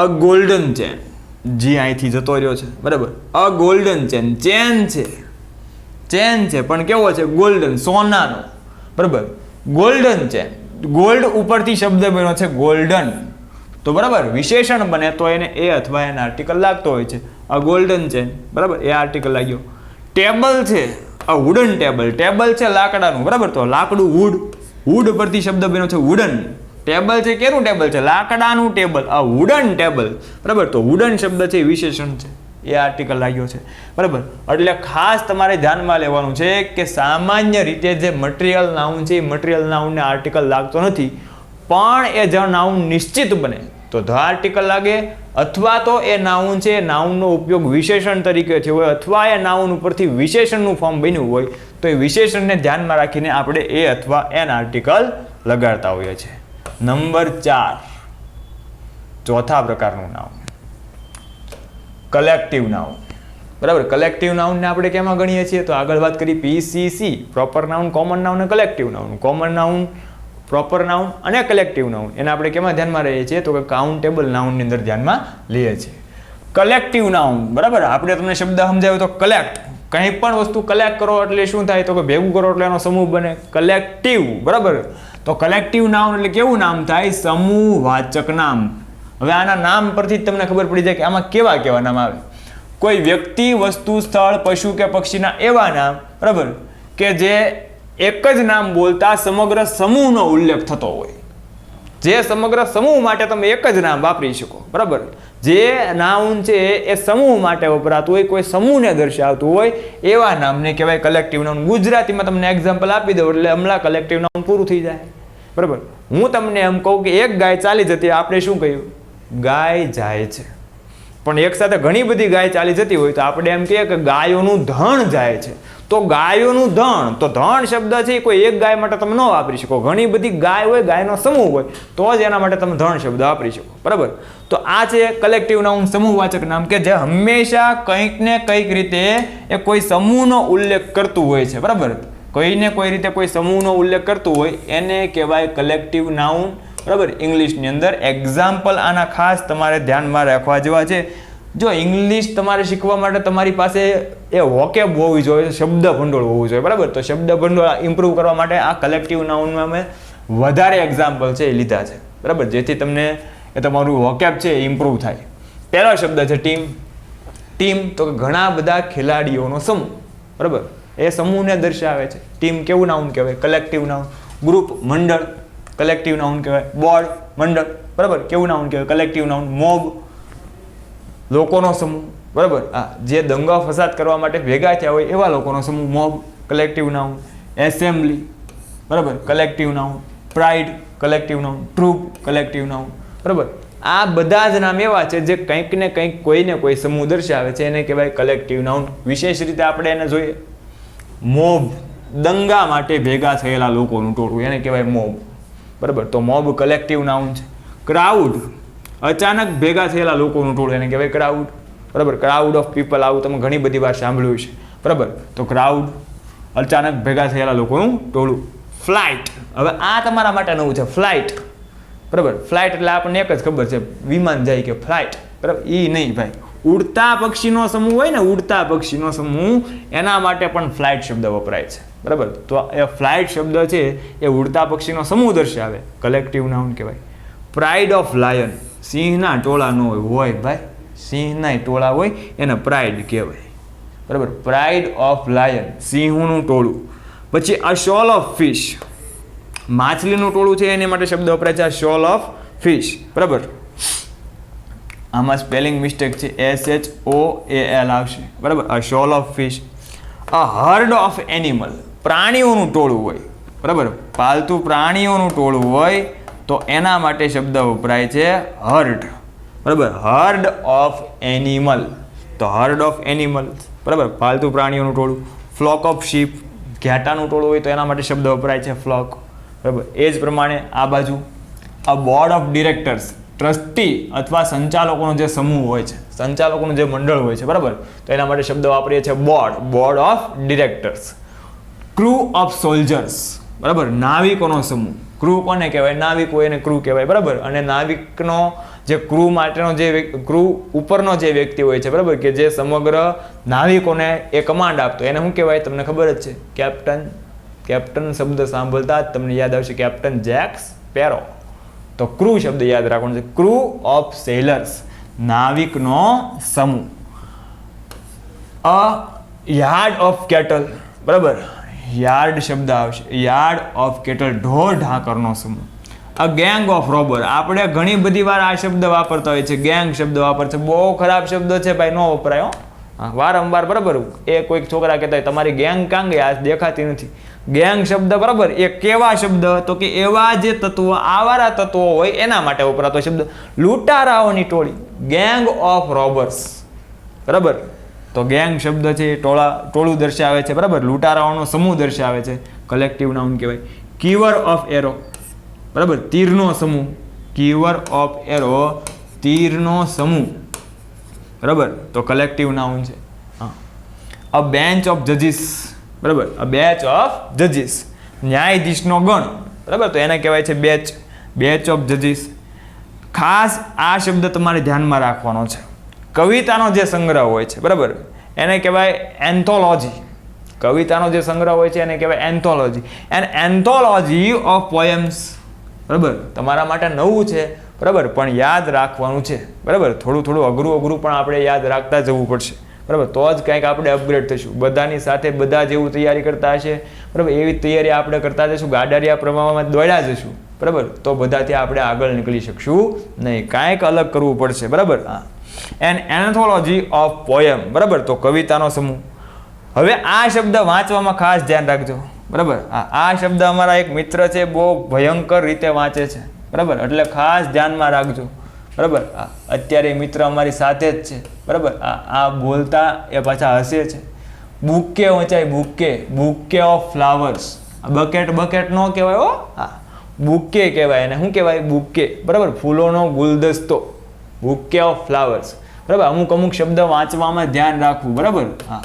S1: અ ગોલ્ડન ચેન, જી અહીંથી જતો રહ્યો છે બરાબર. અ ગોલ્ડન ચેન, ચેન છે, ચેન છે પણ કેવો છે? ગોલ્ડન, સોનાનો બરાબર. ગોલ્ડન ચેન, ગોલ્ડ ઉપરથી શબ્દ બન્યો છે ગોલ્ડન, તો બરાબર વિશેષણ બને તો એને એ અથવા એન આર્ટિકલ લાગતો હોય છે. આ ગોલ્ડન ચેન બરાબર એ આર્ટિકલ લાગ્યો. ટેબલ છે, આ વુડન ટેબલ, ટેબલ છે લાકડાનું બરાબર, તો લાકડું વુડ, વુડ પરથી શબ્દ બન્યો છે વુડન. ટેબલ છે કેનું ટેબલ છે? લાકડાનું ટેબલ, આ વુડન ટેબલ બરાબર. તો વુડન શબ્દ છે વિશેષણ છે, એ આર્ટિકલ લાગ્યો છે બરાબર. એટલે ખાસ તમારે ધ્યાનમાં લેવાનું છે કે સામાન્ય રીતે જે મટીરિયલ નાઉન છે એ મટીરિયલ નાઉનને આર્ટિકલ લાગતો નથી, પણ એ જો નાઉન નિશ્ચિત બને તો ધ આર્ટિકલ લાગે, અથવા તો એ નાઉન છે નાઉનનો ઉપયોગ વિશેષણ તરીકે થયો હોય, અથવા એ નાઉન ઉપરથી વિશેષણનું ફોર્મ બન્યું હોય તો એ વિશેષણને ધ્યાનમાં રાખીને આપણે એ અથવા એન આર્ટિકલ લગાડતા હોઈએ છીએ. નંબર 4, ચોથા પ્રકારનું નાઉન કલેક્ટિવ નાઉન બરાબર. કલેક્ટિવ નાઉનને આપણે કેમાં ગણીએ છીએ? તો આગળ વાત કરી PCC, proper noun, common noun અને collective noun. Common noun, proper noun અને કલેક્ટિવ નાઉન એને આપણે કેમાં ધ્યાનમાં રહીએ છીએ? તો કે કાઉન્ટેબલ નાઉનની અંદર ધ્યાનમાં લઈએ છીએ. કલેક્ટિવ નાઉન બરાબર, આપણે તમને શબ્દ સમજાવ્યો તો કલેક્ટ, કંઈ પણ વસ્તુ કલેક્ટ કરો એટલે શું થાય? તો કે ભેગું કરો એટલે એનો સમૂહ બને, કલેક્ટિવ બરાબર. તો કલેક્ટિવ નાઉન એટલે કેવું નામ થાય? સમૂહવાચક નામ. હવે આના નામ પરથી જ તમને ખબર પડી જાય કે આમાં કેવા કેવા નામ આવે. કોઈ વ્યક્તિ, વસ્તુ, સ્થળ, પશુ કે પક્ષીના એવા નામ બરાબર કે જે એક જ નામ બોલતા સમગ્ર સમૂહનો ઉલ્લેખ થતો હોય, જે સમગ્ર સમૂહ માટે તમે એક જ નામ વાપરી શકો બરાબર. જે નાઉન છે એ સમૂહ માટે વપરાતું હોય, કોઈ સમૂહને દર્શાવતું હોય એવા નામને કહેવાય કલેક્ટિવ નાઉન. ગુજરાતીમાં તમને એક્ઝામ્પલ આપી દઉં એટલે હમણાં કલેક્ટિવ નાઉન પૂરું થઈ જાય બરાબર. હું તમને એમ કહું કે એક ગાય ચાલી જતી, આપણે શું કહ્યું? ગાય જાય છે. પણ એક સાથે ઘણી બધી ગાય ચાલી જતી હોય તો આપણે એમ કહીએ કે ગાયોનું ધણ જાય છે. તો ગાયોનું ધણ, તો ધણ શબ્દ છે કોઈ એક ગાય માટે તમે ન વાપરી શકો, ઘણી બધી ગાય હોય, ગાયનો સમૂહ હોય તો જ એના માટે તમે ધણ શબ્દ વાપરી શકો બરાબર. તો આ છે કલેક્ટિવ નાઉન, સમૂહવાચક નામ, કે જે હંમેશા કંઈક ને કંઈક રીતે એ કોઈ સમૂહનો ઉલ્લેખ કરતું હોય છે બરાબર. કોઈને કોઈ રીતે કોઈ સમૂહનો ઉલ્લેખ કરતું હોય એને કહેવાય કલેક્ટિવ નાઉન બરાબર. ઇંગ્લિશની અંદર એક્ઝામ્પલ આના ખાસ તમારે ધ્યાનમાં રાખવા જેવા છે. જો ઇંગ્લિશ તમારે શીખવા માટે તમારી પાસે એ વોકેબ હોવી જોઈએ, શબ્દ ભંડોળ હોવું જોઈએ બરાબર. તો શબ્દ ભંડોળ ઇમ્પ્રૂવ કરવા માટે આ કલેક્ટિવ નાઉનમાં અમે વધારે એક્ઝામ્પલ છે એ લીધા છે બરાબર, જેથી તમને એ તમારું વોકેબ છે એ ઇમ્પ્રૂવ થાય. પહેલો શબ્દ છે ટીમ. ટીમ તો ઘણા બધા ખેલાડીઓનો સમૂહ, બરાબર, એ સમૂહને દર્શાવે છે. ટીમ કેવું નાઉન કહેવાય? Collective noun. ગ્રુપ મંડળ કલેક્ટિવ નાઉન કહેવાય. બોર્ડ મંડળ, બરાબર, કેવું નાઉન કહેવાય? Collective noun. મોબ લોકોનો સમૂહ, બરાબર, જે દંગા ફસાદ કરવા માટે ભેગા થયા હોય એવા લોકોનો સમૂહ, મોબ કલેક્ટિવ નાઉન. એસેમ્બલી, બરાબર, collective noun. Pride collective noun. Troop collective noun, બરાબર. આ બધા જ નામ એવા છે જે કંઈક ને કંઈક કોઈને કોઈ સમૂહ દર્શાવે છે, એને કહેવાય કલેક્ટિવ નાઉન. વિશેષ રીતે આપણે એને જોઈએ, મોબ દંગા માટે ભેગા થયેલા લોકોનું ટોળું, એને કહેવાય મોબ, બરાબર. તો મોબ કલેક્ટિવ નાઉન છે. ક્રાઉડ અચાનક ભેગા થયેલા લોકોનું ટોળું, એને કહેવાય ક્રાઉડ, બરાબર. ક્રાઉડ ઓફ પીપલ, આવું તમે ઘણી બધી વાર સાંભળ્યું છે, બરાબર. તો ક્રાઉડ અચાનક ભેગા થયેલા લોકોનું ટોળું. ફ્લાઇટ, હવે આ તમારા માટે નવું છે. ફ્લાઇટ, બરાબર. ફ્લાઇટ એટલે આપણને એક જ ખબર છે, વિમાન જાય કે ફ્લાઇટ, બરાબર. એ નહીં ભાઈ, ઉડતા પક્ષીનો સમૂહ હોય ને, ઉડતા પક્ષીનો સમૂહ, એના માટે પણ ફ્લાઇટ શબ્દ વપરાય છે, બરાબર. તો એ ફ્લાઇટ શબ્દ છે એ ઉડતા પક્ષીનો સમૂહ દર્શાવે, કલેક્ટિવ નાઉન કહેવાય. પ્રાઇડ ઓફ લાયન, સિંહના ટોળા ન હોય ભાઈ, સિંહના ટોળા હોય એને પ્રાઇડ કહેવાય, બરાબર. પ્રાઇડ ઓફ લાયન, સિંહનું ટોળું. પછી અ શોલ ઓફ ફિશ, માછલીનું ટોળું છે એની માટે શબ્દ વપરાય છે, શોલ ઓફ ફિશ, બરાબર. આમાં સ્પેલિંગ મિસ્ટેક છે, SHOAL આવશે, બરાબર. A shoal of fish. A herd of animal, પ્રાણીઓનું ટોળું હોય, બરાબર. પાલતુ પ્રાણીઓનું ટોળું હોય તો એના માટે શબ્દ વપરાય છે હર્ડ, બરાબર. હર્ડ ઓફ એનિમલ, તો હર્ડ ઓફ એનિમલ, બરાબર, પાલતુ પ્રાણીઓનું ટોળું. ફ્લોક ઓફ શીપ, ઘેટાનું ટોળું હોય તો એના માટે શબ્દ વપરાય છે ફ્લોક, બરાબર. એ જ પ્રમાણે આ બાજુ a board of directors, trustee અથવા સંચાલકોનો જે સમૂહ હોય છે, સંચાલકોનું જે મંડળ હોય છે, બરાબર. તો એના માટે શબ્દ વાપરીએ છીએ board, board of directors. Crew of soldiers, બરાબર, નાવિકોનો સમૂહ. ક્રૂ કોને કહેવાય? નાવિક હોય એને ક્રૂ કહેવાય, બરાબર. અને નાવિકનો જે ક્રૂ માટેનો જે ક્રૂ ઉપરનો જે વ્યક્તિ હોય છે, બરાબર, કે જે સમગ્ર નાવિકોને એ કમાન્ડ આપતો, એને શું કહેવાય? તમને ખબર જ છે, કેપ્ટન. કેપ્ટન શબ્દ સાંભળતા જ તમને યાદ આવશે કેપ્ટન જેક સ્પેરો. તો ક્રૂ શબ્દ યાદ રાખવાનો છે. ક્રૂ ઓફ સેલર્સ, નાવિકનો સમૂહ. અ યાર્ડ ઓફ કેટલ, બરાબર, યાર્ડ શબ્દ આવશે. યાર્ડ ઓફ કેટલ, ઢોર ઢાંકરનો સમૂહ. અ ગેંગ ઓફ રોબર, આપણે ઘણી બધી વાર આ શબ્દ વાપરતા હોય છે, ગેંગ શબ્દ વાપરશે. બહુ ખરાબ શબ્દ છે ભાઈ, ન વપરાય હો. વારંવાર, બરાબર. એ કોઈક છોકરા કહેતા હોય તમારી ગેંગ કાં ગઈ, આ દેખાતી નથી. ગેંગ શબ્દ, બરાબર, એ કેવા શબ્દ? તો કે એવા જે તત્વો, આવારા તત્વો હોય એના માટે વપરાતો શબ્દ. લૂંટારાઓની ટોળી, ગેંગ ઓફ રોબર્સ, બરાબર. તો ગેંગ શબ્દ છે એ ટોળું દર્શાવે છે, બરાબર. લૂંટારાઓનો સમૂહ દર્શાવે છે, કલેક્ટિવ નાઉન કહેવાય. કીવર ઓફ એરો, બરાબર, તીરનો સમૂહ. કીવર ઓફ એરો, તીરનો સમૂહ, બરાબર. તો કલેક્ટિવ નાઉન છે. અ બેન્ચ ઓફ જજીસ, બરાબર. અ બેચ ઓફ જજીસ, ન્યાયાધીશનો ગણ, બરાબર. તો એને કહેવાય છે બેચ, બેચ ઓફ જજીસ. ખાસ આ શબ્દ તમારે ધ્યાનમાં રાખવાનો છે. કવિતાનો જે સંગ્રહ હોય છે, બરાબર, એને કહેવાય એન્થોલોજી. કવિતાનો જે સંગ્રહ હોય છે એને કહેવાય anthology. And anthology of poems, બરાબર. તમારા માટે નવું છે, બરાબર, પણ યાદ રાખવાનું છે, બરાબર. થોડું થોડું અઘરું પણ આપણે યાદ રાખતા જવું પડશે, બરાબર. તો જ કંઈક આપણે અપગ્રેડ થઈશું. બધાની સાથે બધા જેવું તૈયારી કરતા હશે, બરાબર, એવી તૈયારી આપણે કરતા જઈશું, ગાડારિયા પ્રમાણમાં દોડ્યા જઈશું, બરાબર, તો બધાથી આપણે આગળ નીકળી શકશું નહીં. કાંઈક અલગ કરવું પડશે, બરાબર. હા. એન એન્થોલોજી ઓફ પોયમ, બરાબર. તો કવિતાનો સમૂહ. હવે આ શબ્દ વાંચવામાં ખાસ ધ્યાન રાખજો, બરાબર. આ શબ્દ અમારા એક મિત્ર છે, બહુ ભયંકર રીતે વાંચે છે, બરાબર, એટલે ખાસ ધ્યાનમાં રાખજો, બરાબર. અત્યારે મિત્ર અમારી સાથે જ છે, બરાબર. આ બોલતા એ પાછા હસે છે. બુકે વંચાય, bouquet, bouquet of flowers. Bucket bucket ન કહેવાય હો, હા, બુકે કહેવાય. એને શું કહેવાય? બુકે, બરાબર, ફૂલોનો ગુલદસ્તો, બુકે ઓફ ફ્લાવર્સ, બરાબર. અમુક શબ્દ વાંચવામાં ધ્યાન રાખવું, બરાબર. હા,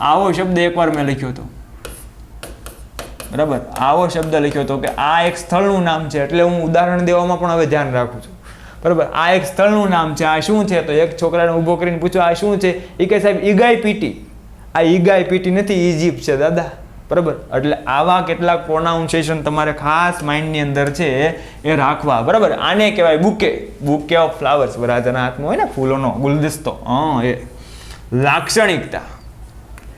S1: આવો શબ્દ એકવાર મેં લખ્યો હતો, બરાબર. આવો શબ્દ લખ્યો હતો કે આ એક સ્થળનું નામ છે, એટલે હું ઉદાહરણ દેવામાં પણ હવે ધ્યાન રાખું છું, બરાબર. આ એક સ્થળનું નામ છે, આ શું છે? તો એક છોકરાને ઊભો કરીને પૂછો આ શું છે? એ કહે સાહેબ ઈગાઈ પીટી. આ ઈગાઈ પીટી નથી, ઇજિપ્ત છે દાદા, બરાબર. એટલે આવા કેટલાક પ્રોનાઉન્સિએશન તમારે ખાસ માઇન્ડની અંદર છે એ રાખવા, બરાબર. આને કહેવાય બુકે, બુકે ઓફ ફ્લાવર્સ. વરરાજાના હાથમાં હોય ને ફૂલોનો ગુલદસ્તો, એ. લાક્ષણિકતા,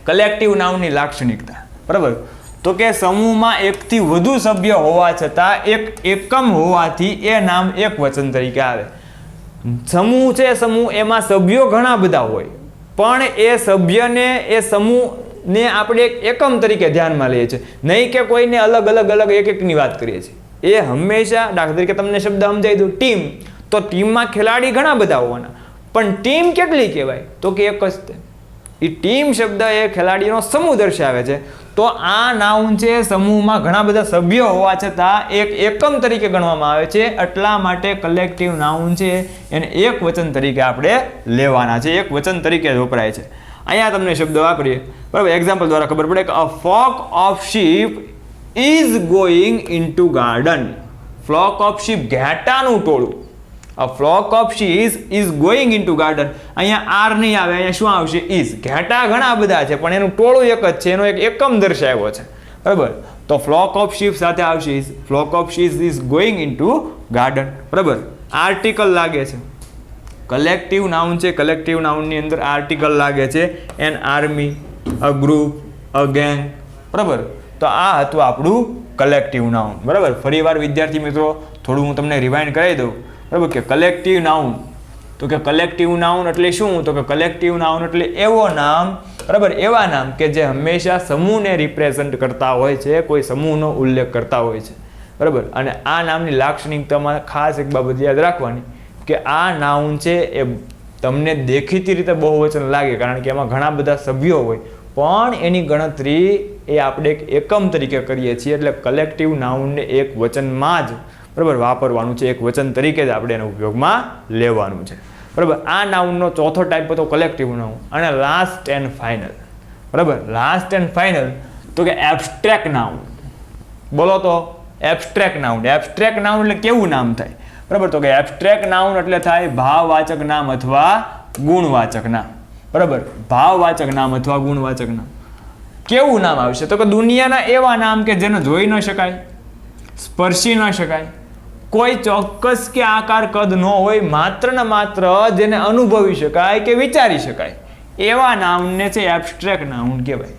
S1: કલેક્ટિવ નાઉનની લાક્ષણિકતા, બરાબર. તો કે સમૂહમાં એકથી વધુ સભ્ય હોવા છતાં એક એકમ હોવાથી એ નામ એક વચન તરીકે આવે. સમૂહ છે, સમૂહ એમાં સભ્યો ઘણા બધા હોય, પણ એ સભ્યને એ સમૂહને આપણે એક એકમ તરીકે ધ્યાનમાં લઈએ છીએ, નહીં કે કોઈને અલગ અલગ અલગ એક એકની વાત કરીએ છીએ. એ હંમેશા, દાખલા તરીકે તમને શબ્દ સમજાવી દઉં, ટીમ, તો ટીમમાં ખેલાડી ઘણા બધા હોવાના, પણ ટીમ કેટલી કહેવાય? તો કે એક જ. એ ટીમ શબ્દ એ ખેલાડીનો સમૂહ દર્શાવે છે. તો આ નાઉન છે, સમૂહમાં ઘણા બધા સભ્યો હોવા છતાં એક એકમ તરીકે ગણવામાં આવે છે, એટલા માટે કલેક્ટિવ નાઉન છે એને એક વચન તરીકે આપણે લેવાના છે, એક વચન તરીકે જ વપરાય છે. અહીંયા તમને શબ્દ વાપરીએ, બરાબર, એક્ઝામ્પલ દ્વારા ખબર પડે કે a flock of sheep is going into garden. Flock of sheep, ઘેટાનું ટોળું. A flock of sheep is going into garden. અહીંયા આર નહીં આવે, અહીંયા શું આવશે? ઇઝ. ઘેટા ઘણા બધા છે, પણ એનું ટોળું એક જ છે, એનો એક એકમ દર્શાવ્યો છે, બરાબર. તો ફ્લોક ઓફ શીપ સાથે આવશે is. Flock of sheep is going into garden, બરાબર. આર્ટિકલ લાગે છે, કલેક્ટિવ નાઉન છે, કલેક્ટિવ નાઉનની અંદર આર્ટિકલ લાગે છે. An army, a group, a gang, બરાબર. તો આ હતું આપણું કલેક્ટિવ નાઉન, બરાબર. ફરીવાર વિદ્યાર્થી મિત્રો થોડું હું તમને રિવાઇન્ડ કરાવી દઉં, બરાબર, કે કલેક્ટિવ નાઉન, તો કે કલેક્ટિવ નાઉન એટલે શું? તો કે કલેક્ટિવ નાઉન એટલે એવો નામ, બરાબર, એવા નામ કે જે હંમેશા સમૂહને રિપ્રેઝન્ટ કરતા હોય છે, કોઈ સમૂહનો ઉલ્લેખ કરતા હોય છે, બરાબર. અને આ નામની લાક્ષણિકતામાં ખાસ એક બાબત યાદ રાખવાની કે આ નાઉન છે એ તમને દેખીતી રીતે બહુવચન લાગે, કારણ કે એમાં ઘણા બધા સભ્યો હોય, પણ એની ગણતરી એ આપણે એક એકમ તરીકે કરીએ છીએ. એટલે કલેક્ટિવ નાઉનને એક વચનમાં જ, બરાબર, વાપરવાનું છે, એક વચન તરીકે જ આપણે એનો ઉપયોગમાં લેવાનું છે, બરાબર. આ નાઉનનો ચોથો ટાઈપ હતો કલેક્ટિવ નાઉન. અને લાસ્ટ એન્ડ ફાઇનલ, બરાબર, લાસ્ટ એન્ડ ફાઇનલ તો કે એબ્સ્ટ્રેક્ટ નાઉન. બોલો તો, એબ્સ્ટ્રેક્ટ નાઉન. એબ્સ્ટ્રેક્ટ નાઉન એટલે કેવું નામ થાય? બરાબર, તો કે એબ્સ્ટ્રેક્ટ નાઉન એટલે થાય ભાવવાચક નામ અથવા ગુણવાચક નામ, બરાબર. ભાવવાચક નામ અથવા ગુણવાચક નામ. કેવું નામ આવશે? તો કે દુનિયાના એવા નામ કે જેને જોઈ ન શકાય, સ્પર્શી ન શકાય, કોઈ ચોક્કસ કે આકાર કદ ન હોય, માત્ર ને માત્ર જેને અનુભવી શકાય કે વિચારી શકાય, એવા નામને છે એબ્સ્ટ્રેક્ટ નાઉન કહેવાય,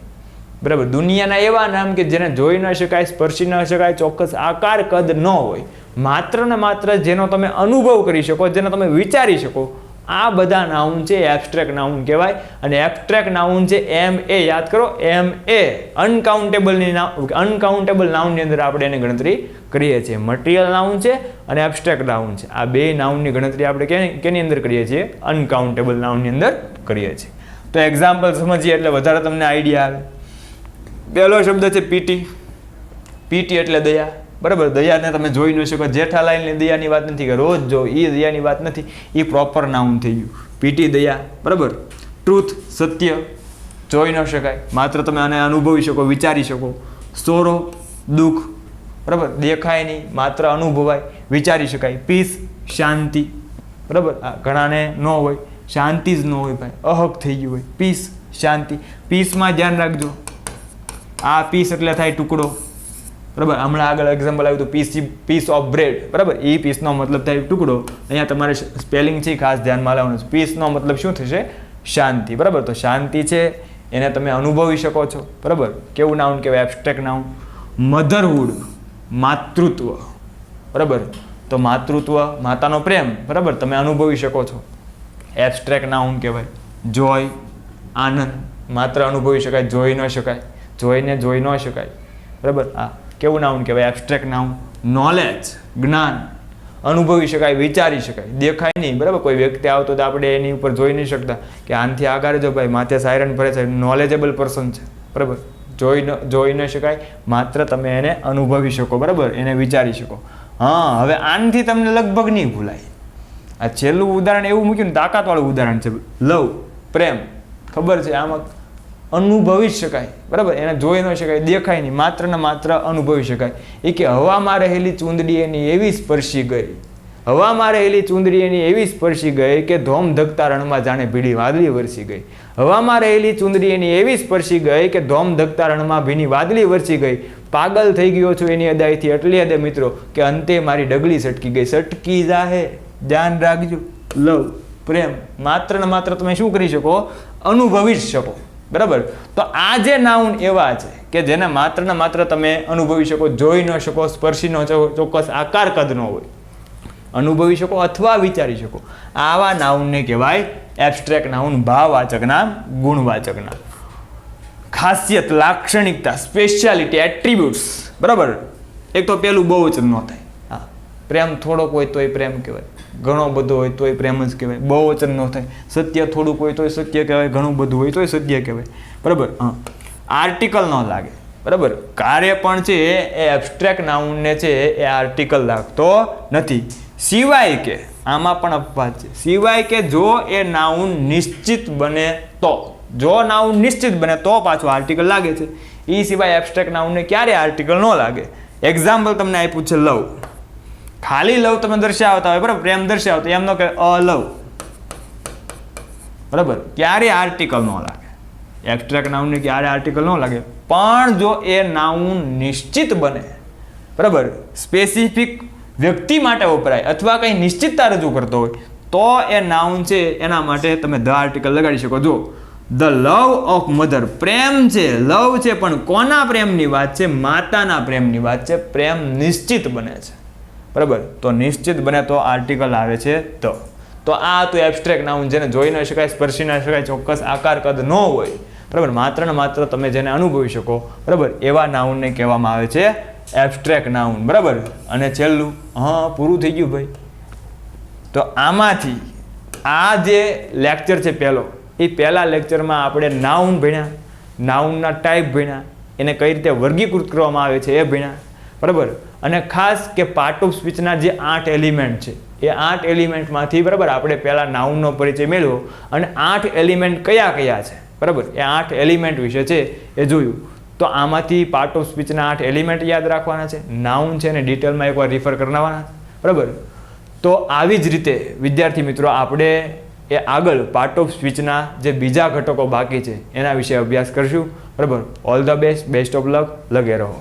S1: બરાબર. દુનિયાના એવા નામ કે જેને જોઈ ન શકાય, સ્પર્શી ન શકાય, ચોક્કસ આકાર કદ ન હોય, માત્ર ને માત્ર જેનો તમે અનુભવ કરી શકો, જેનો તમે વિચારી શકો, આ બધા નાઉન છે એબ્સ્ટ્રેક્ટ નાઉન કહેવાય. અને એબ્સ્ટ્રેક્ટ નાઉન છે MA, યાદ કરો, MA, અનકાઉન્ટેબલની અનકાઉન્ટેબલ નાઉનની અંદર આપણે એની ગણતરી કરીએ છીએ. મટીરિયલ નાઉન છે અને એબ્સ્ટ્રેક્ટ નાઉન છે, આ બે નાઉનની ગણતરી આપણે કેની અંદર કરીએ છીએ? અનકાઉન્ટેબલ નાઉનની અંદર કરીએ છીએ. તો એક્ઝામ્પલ સમજીએ એટલે વધારે તમને આઈડિયા આવે. પહેલો શબ્દ છે પીટી. પીટી એટલે દયા, બરાબર. દયાને તમે જોઈ ન શકો, જેઠાલાલની દયાની વાત નથી કે રોજ જો, એ દયાની વાત નથી, એ પ્રોપર નાઉન થઈ ગયું. પીટી દયા, બરાબર. ટ્રુથ સત્ય, જોઈ ન શકાય, માત્ર તમે આને અનુભવી શકો, વિચારી શકો. સોરો દુઃખ, બરાબર, દેખાય નહીં, માત્ર અનુભવાય, વિચારી શકાય. પીસ શાંતિ, બરાબર. ઘણાને ન હોય, શાંતિ જ ન હોય ભાઈ, અહક થઈ ગયું હોય. પીસ શાંતિ. પીસમાં ધ્યાન રાખજો, આ પીસ એટલે થાય ટુકડો, બરાબર. હમણાં આગળ એક્ઝામ્પલ આવ્યું હતું પીસ ઓફ બ્રેડ, બરાબર. એ પીસનો મતલબ થાય ટુકડો. અહીંયા તમારે સ્પેલિંગ છે ખાસ ધ્યાનમાં લાવવાનું છે. પીસનો મતલબ શું થશે? શાંતિ, બરાબર. તો શાંતિ છે એને તમે અનુભવી શકો છો, બરાબર. કેવું નાઉન કહેવાય? Abstract noun. મધરહુડ, માતૃત્વ, બરાબર. તો માતૃત્વ, માતાનો પ્રેમ, બરાબર, તમે અનુભવી શકો છો, એબ્સ્ટ્રેક્ટ નાઉન કહેવાય. જોય, આનંદ, માત્ર અનુભવી શકાય, જોઈ ન શકાય, જોઈને જોઈ ન શકાય, બરાબર. આ કેવું નાઉન કહેવાય? Abstract noun. નોલેજ, જ્ઞાન, અનુભવી શકાય, વિચારી શકાય, દેખાય નહીં, બરાબર. કોઈ વ્યક્તિ આવતો તો આપણે એની ઉપર જોઈ નહીં શકતા કે આનથી આગળ જો ભાઈ માથે સાયરન ફરે છે, નોલેજેબલ પર્સન છે, બરાબર. જોઈ ન શકાય, માત્ર તમે એને અનુભવી શકો, બરાબર, એને વિચારી શકો. હા, હવે આનથી તમને લગભગ નહીં ભૂલાય. આ છેલ્લું ઉદાહરણ એવું મૂક્યું ને, તાકાતવાળું ઉદાહરણ છે. લવ, પ્રેમ, ખબર છે, આમાં અનુભવી જ શકાય, બરાબર. એને જોઈ ન શકાય, દેખાય નહીં, માત્ર ને માત્ર અનુભવી શકાય. એ કે હવામાં રહેલી ચૂંદડી એની એવી સ્પર્શી ગઈ, હવામાં રહેલી ચૂંદડી એની એવી સ્પર્શી ગઈ કે ધોમ ધકતા રણમાં જાણે ભીડી વાદળી વરસી ગઈ. હવામાં રહેલી ચૂંદડી એની એવી સ્પર્શી ગઈ કે ધોમ ધકતા રણમાં ભીની વાદળી વરસી ગઈ. પાગલ થઈ ગયો છું એની અદાયથી એટલી હદે મિત્રો કે અંતે મારી ડગલી સટકી ગઈ. સટકી જાહે, ધ્યાન રાખજો. લવ, પ્રેમ. માત્ર ને માત્ર તમે શું કરી શકો? અનુભવી જ શકો. બરાબર. તો આ જે નાઉન એવા છે કે જેને માત્ર ને માત્ર તમે અનુભવી શકો, જોઈ ન શકો, સ્પર્શી ન ચોક્કસ આકાર કદ ન હોય, અનુભવી શકો અથવા વિચારી શકો, આવા નાઉનને કહેવાય એબ્સ્ટ્રેક્ટ નાઉન, ભાવવાચક નામ, ગુણવાચક નામ. ખાસિયત, લાક્ષણિકતા, સ્પેશિયાલિટી, એટ્રીબ્યુટ્સ. બરાબર. એક તો પેલું બહુવચન ન થાય. હા, પ્રેમ થોડોક હોય તોય પ્રેમ કહેવાય, ઘણો બધો હોય તોય પ્રેમ જ કહેવાય. બહુવચન ન થાય. સત્ય થોડુંક હોય તોય સત્ય કહેવાય, ઘણું બધું હોય તોય સત્ય કહેવાય. બરાબર. હા, આર્ટિકલ ન લાગે. બરાબર. કાર્ય પણ છે એ એબ્સ્ટ્રેક્ટ નાઉનને છે એ આર્ટિકલ લાગતો નથી. સિવાય કે, આમાં પણ અપવાદ છે, સિવાય કે જો એ નાઉન નિશ્ચિત બને તો. જો નાઉન નિશ્ચિત બને તો પાછું આર્ટિકલ લાગે છે. એ સિવાય એબ્સ્ટ્રેક્ટ નાઉનને ક્યારે આર્ટિકલ ન લાગે. એક્ઝામ્પલ તમને આપ્યું છે લવ. ખાલી લવ તમે દર્શાવતા હોય, બરાબર, પ્રેમ દર્શાવતા, એમ ન કે લવ. બરાબર. ક્યારે આર્ટિકલ ન લાગે. એબ્સ્ટ્રેક્ટ નાઉનને ક્યારે આર્ટિકલ ન લાગે. પણ જો એ નાઉન નિશ્ચિત બને, બરાબર, સ્પેસિફિક વ્યક્તિ માટે વપરાય અથવા કંઈ નિશ્ચિતતા રજૂ કરતો હોય તો એ નાઉન છે એના માટે તમે ધ આર્ટિકલ લગાડી શકો. જો ધ લવ ઓફ મધર, પ્રેમ છે, લવ છે, પણ કોના પ્રેમની વાત છે? માતાના પ્રેમની વાત છે. પ્રેમ નિશ્ચિત બને છે. બરાબર. તો નિશ્ચિત બને તો આર્ટિકલ આવે છે ધ. તો આ તો એબ્સ્ટ્રેક્ટ નાઉન, જેને જોઈ ન શકાય, સ્પર્શી ન શકાય, ચોક્કસ આકાર કદ ન હોય, બરાબર, માત્ર ને માત્ર તમે જેને અનુભવી શકો, બરાબર, એવા નાઉનને કહેવામાં આવે છે એબ્સ્ટ્રેક્ટ નાઉન. બરાબર. અને છેલ્લું, હા, પૂરું થઈ ગયું ભાઈ. તો આમાંથી આ જે લેક્ચર છે પહેલો, એ પહેલા લેક્ચરમાં આપણે નાઉન ભણ્યા, નાઉનના ટાઈપ ભણ્યા, એને કઈ રીતે વર્ગીકૃત કરવામાં આવે છે એ ભણ્યા. બરાબર. અને ખાસ કે પાર્ટ ઓફ સ્પીચના જે 8 એલિમેન્ટ છે એ 8 એલિમેન્ટમાંથી, બરાબર, આપણે પહેલા નાઉનનો પરિચય મેળવ્યો અને 8 એલિમેન્ટ કયા કયા છે, બરાબર, એ 8 એલિમેન્ટ વિશે છે એ જોયું. તો આમાંથી પાર્ટ ઓફ સ્પીચના 8 એલિમેન્ટ યાદ રાખવાના છે, નાઉન છે એને ડિટેલમાં એકવાર રિફર કરવાના, બરાબર. તો આવી જ રીતે વિદ્યાર્થી મિત્રો આપણે એ આગળ પાર્ટ ઓફ સ્પીચના જે બીજા ઘટકો બાકી છે એના વિશે અભ્યાસ કરશું. બરાબર. All the best, best of luck, લગે રહો.